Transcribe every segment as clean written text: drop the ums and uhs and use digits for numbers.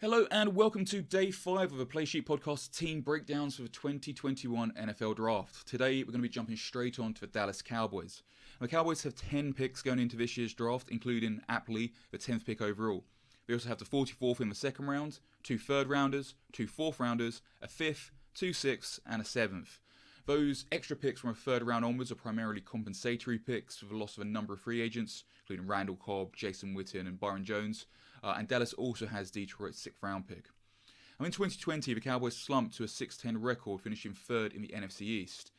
Hello and welcome to day 5 of the Play Sheet Podcast team breakdowns for the 2021 NFL Draft. Today we're going to be jumping straight on to the Dallas Cowboys. The Cowboys have 10 picks going into this year's draft, including, aptly, the 10th pick overall. They also have the 44th in the second round, 2 third rounders, 2 fourth rounders, a 5th, 2 sixths and a 7th. Those extra picks from a third round onwards are primarily compensatory picks for the loss of a number of free agents, including Randall Cobb, Jason Witten and Byron Jones. And Dallas also has Detroit's 6th round pick. Now in 2020, the Cowboys slumped to a 6-10 record, finishing 3rd in the NFC East.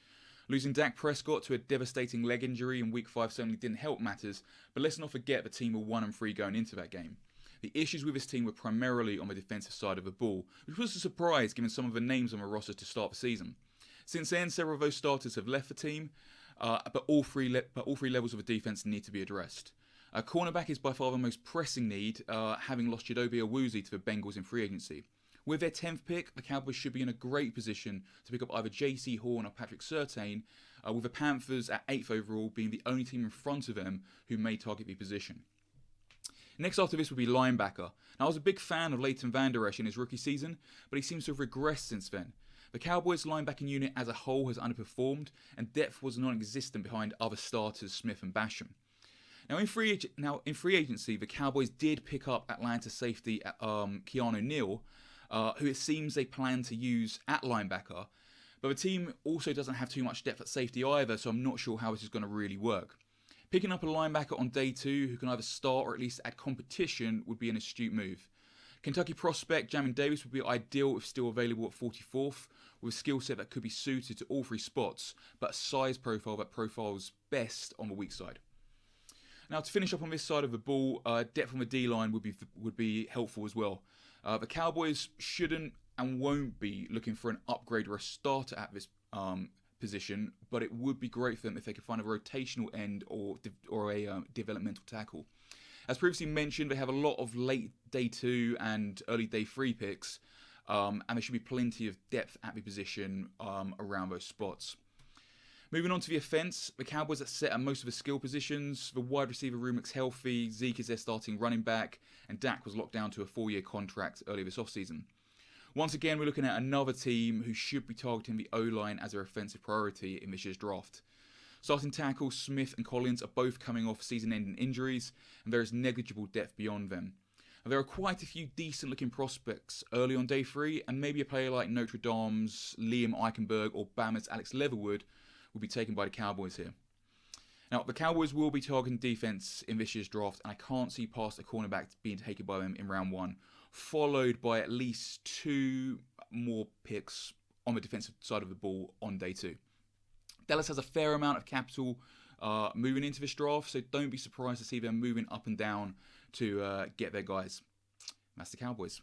Losing Dak Prescott to a devastating leg injury in Week 5 certainly didn't help matters, but let's not forget the team were 1-3 going into that game. The issues with this team were primarily on the defensive side of the ball, which was a surprise given some of the names on the roster to start the season. Since then, several of those starters have left the team, but all three levels of the defense need to be addressed. Cornerback is by far the most pressing need, having lost Chidobe Awuzie to the Bengals in free agency. With their 10th pick, the Cowboys should be in a great position to pick up either J.C. Horn or Patrick Surtain, with the Panthers at 8th overall being the only team in front of them who may target the position. Next after this would be linebacker. Now, I was a big fan of Leighton Vander Esch in his rookie season, but he seems to have regressed since then. The Cowboys' linebacking unit as a whole has underperformed, and depth was non-existent behind other starters Smith and Basham. Now in free agency, the Cowboys did pick up Atlanta safety Keanu Neal, who it seems they plan to use at linebacker, but the team also doesn't have too much depth at safety either, so I'm not sure how this is going to really work. Picking up a linebacker on day 2 who can either start or at least add competition would be an astute move. Kentucky prospect Jamin Davis would be ideal if still available at 44th, with a skill set that could be suited to all 3 spots, but a size profile that profiles best on the weak side. Now, to finish up on this side of the ball, depth on the D-line would be helpful as well. The Cowboys shouldn't and won't be looking for an upgrade or a starter at this position, but it would be great for them if they could find a rotational end or a developmental tackle. As previously mentioned, they have a lot of late day 2 and early day 3 picks, and there should be plenty of depth at the position around those spots. Moving on to the offense, the Cowboys are set at most of the skill positions. The wide receiver room looks healthy. Zeke is their starting running back, and Dak was locked down to a 4-year contract earlier this offseason. Once again, we're looking at another team who should be targeting the O-line as their offensive priority in this year's draft. Starting tackles Smith and Collins are both coming off season-ending injuries, and there is negligible depth beyond them. And there are quite a few decent-looking prospects early on day 3, and maybe a player like Notre Dame's Liam Eichenberg or Bama's Alex Leatherwood will be taken by the Cowboys here. Now, the Cowboys will be targeting defense in this year's draft, and I can't see past a cornerback being taken by them in round 1, followed by at least 2 more picks on the defensive side of the ball on day 2. Dallas has a fair amount of capital moving into this draft, so don't be surprised to see them moving up and down to get their guys. That's the Cowboys.